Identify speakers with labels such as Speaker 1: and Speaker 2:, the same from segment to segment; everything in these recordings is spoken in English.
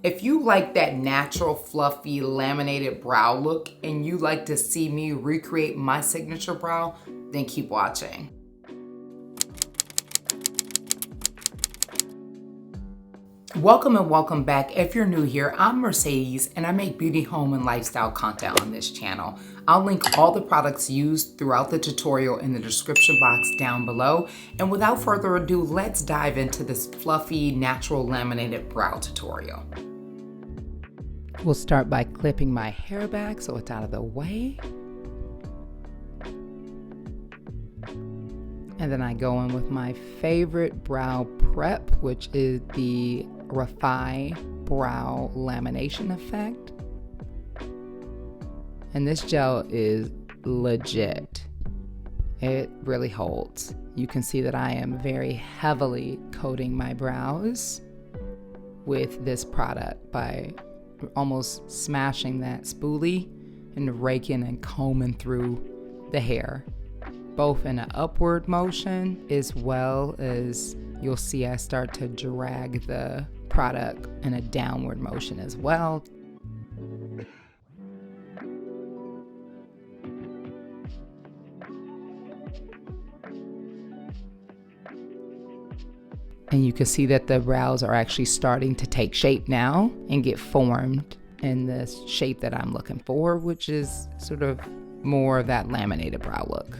Speaker 1: If you like that natural, fluffy, laminated brow look and you like to see me recreate my signature brow, then keep watching. Welcome and welcome back. If you're new here, I'm Mercedes and I make beauty, home, and lifestyle content on this channel. I'll link all the products used throughout the tutorial in the description box down below. And without further ado, let's dive into this fluffy, natural laminated brow tutorial. We'll start by clipping my hair back so it's out of the way. And then I go in with my favorite brow prep, which is the Refi Brow Lamination Effect. And this gel is legit. It really holds. You can see that I am very heavily coating my brows with this product by almost smashing that spoolie and raking and combing through the hair, both in an upward motion as well as you'll see I start to drag the product in a downward motion as well. And you can see that the brows are actually starting to take shape now and get formed in the shape that I'm looking for, which is sort of more of that laminated brow look.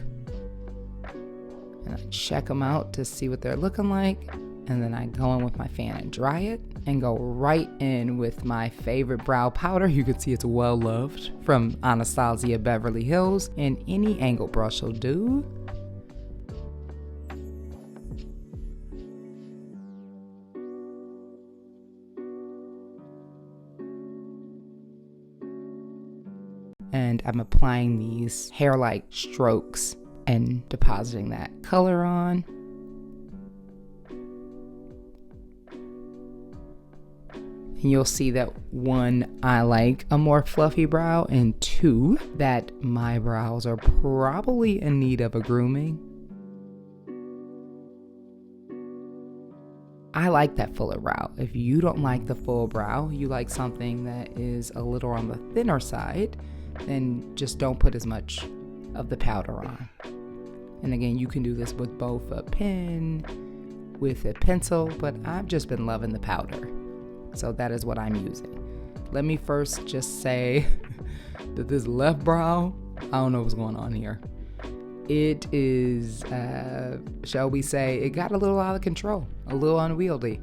Speaker 1: And I check them out to see what they're looking like. And then I go in with my fan and dry it and go right in with my favorite brow powder. You can see it's well loved from Anastasia Beverly Hills, and any angle brush will do. And I'm applying these hair-like strokes and depositing that color on. And you'll see that one, I like a more fluffy brow, and two, that my brows are probably in need of a grooming. I like that fuller brow. If you don't like the full brow, you like something that is a little on the thinner side, then just don't put as much of the powder on. And again, you can do this with both a pen, with a pencil, but I've just been loving the powder. So that is what I'm using. Let me first just say that this left brow, I don't know what's going on here. It is, shall we say, it got a little out of control, a little unwieldy.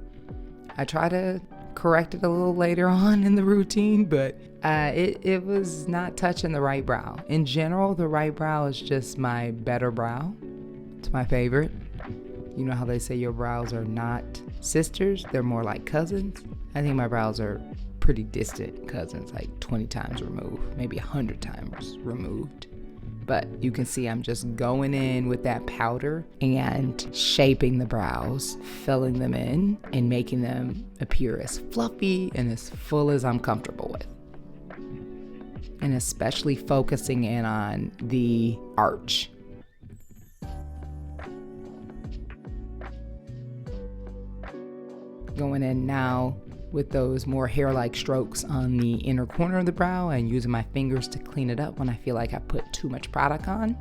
Speaker 1: I try to correct it a little later on in the routine, but it was not touching the right brow. In general, the right brow is just my better brow. It's my favorite. You know how they say your brows are not sisters, they're more like cousins? I think my brows are pretty distant cousins, like 20 times removed, maybe 100 times removed. But you can see I'm just going in with that powder and shaping the brows, filling them in, and making them appear as fluffy and as full as I'm comfortable with. And especially focusing in on the arch. Going in now with those more hair-like strokes on the inner corner of the brow and using my fingers to clean it up when I feel like I put too much product on.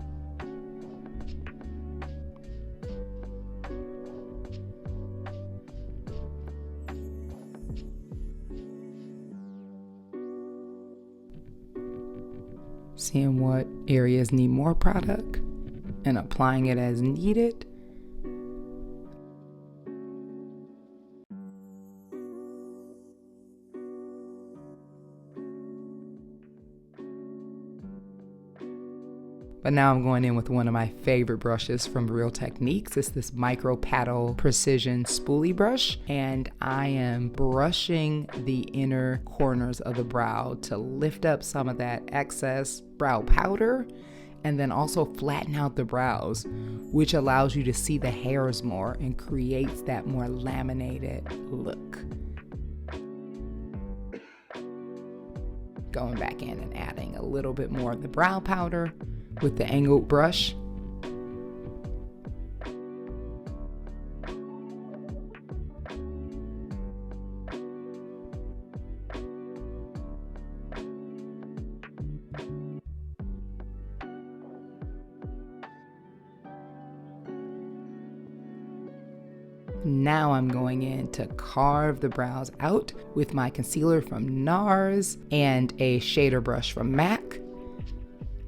Speaker 1: Seeing what areas need more product and applying it as needed. But now I'm going in with one of my favorite brushes from Real Techniques. It's this Micro Paddle Precision Spoolie Brush. And I am brushing the inner corners of the brow to lift up some of that excess brow powder and then also flatten out the brows, which allows you to see the hairs more and creates that more laminated look. Going back in and adding a little bit more of the brow powder with the angled brush. Now I'm going in to carve the brows out with my concealer from NARS and a shader brush from MAC.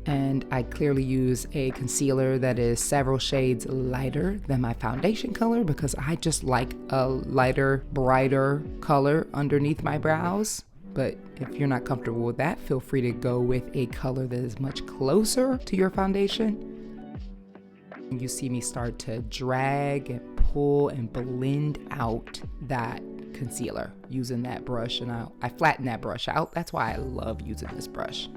Speaker 1: And I clearly use a concealer that is several shades lighter than my foundation color because I just like a lighter, brighter color underneath my brows. But if you're not comfortable with that, feel free to go with a color that is much closer to your foundation. You see me start to drag and pull and blend out that concealer using that brush, and I flatten that brush out. That's why I love using this brush.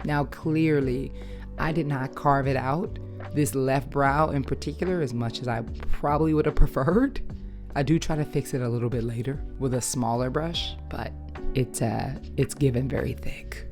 Speaker 1: Now clearly, I did not carve it out, this left brow in particular, as much as I probably would have preferred. I do try to fix it a little bit later with a smaller brush, but it's given very thick.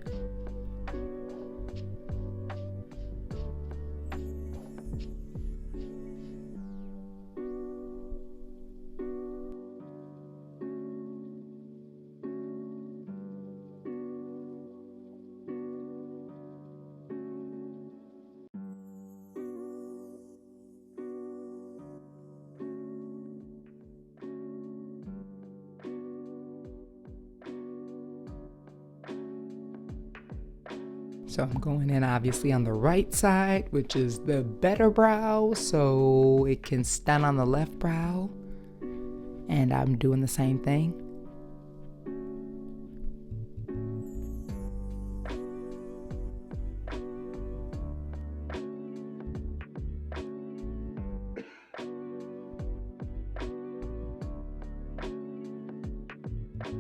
Speaker 1: So I'm going in obviously on the right side, which is the better brow, so it can stand on the left brow. And I'm doing the same thing.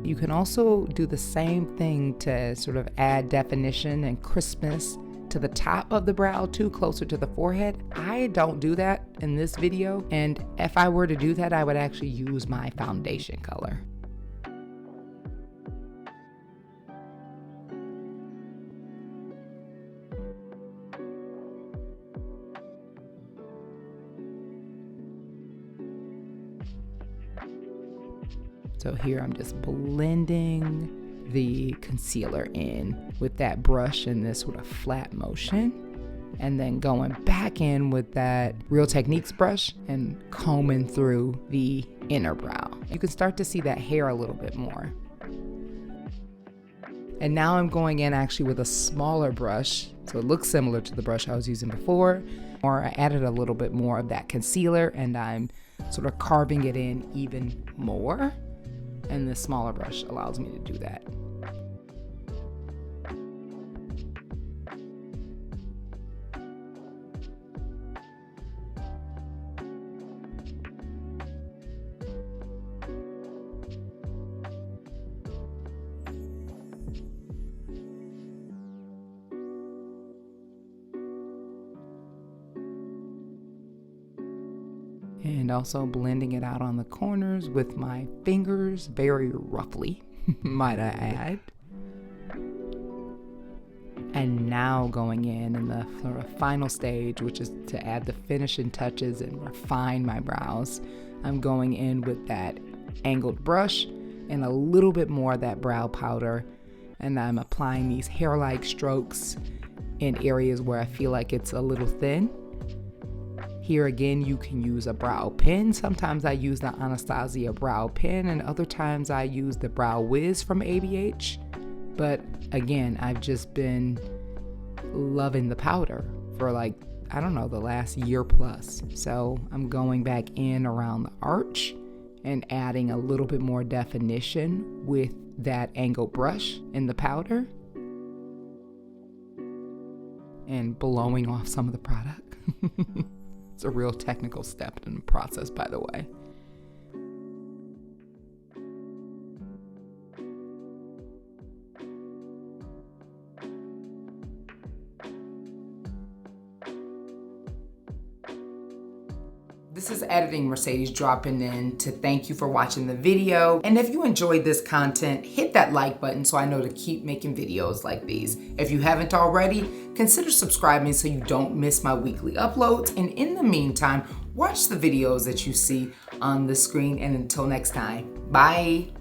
Speaker 1: You can also do the same thing to sort of add definition and crispness to the top of the brow too, closer to the forehead. I don't do that in this video, and if I were to do that, I would actually use my foundation color. So here I'm just blending the concealer in with that brush in this sort of flat motion, and then going back in with that Real Techniques brush and combing through the inner brow. You can start to see that hair a little bit more. And now I'm going in actually with a smaller brush, so it looks similar to the brush I was using before, or I added a little bit more of that concealer and I'm sort of carving it in even more. And this smaller brush allows me to do that. And also blending it out on the corners with my fingers, very roughly, might I add. And now going in the sort of final stage, which is to add the finishing touches and refine my brows, I'm going in with that angled brush and a little bit more of that brow powder, and I'm applying these hair-like strokes in areas where I feel like it's a little thin. Here again, you can use a brow pen. Sometimes I use the Anastasia brow pen, and other times I use the Brow Wiz from ABH. But again, I've just been loving the powder for like, I don't know, the last year plus. So I'm going back in around the arch and adding a little bit more definition with that angled brush in the powder and blowing off some of the product. It's a real technical step in the process, by the way. This is Editing Mercedes dropping in to thank you for watching the video. And if you enjoyed this content, hit that like button so I know to keep making videos like these. If you haven't already, consider subscribing so you don't miss my weekly uploads. And in the meantime, watch the videos that you see on the screen. And until next time, bye.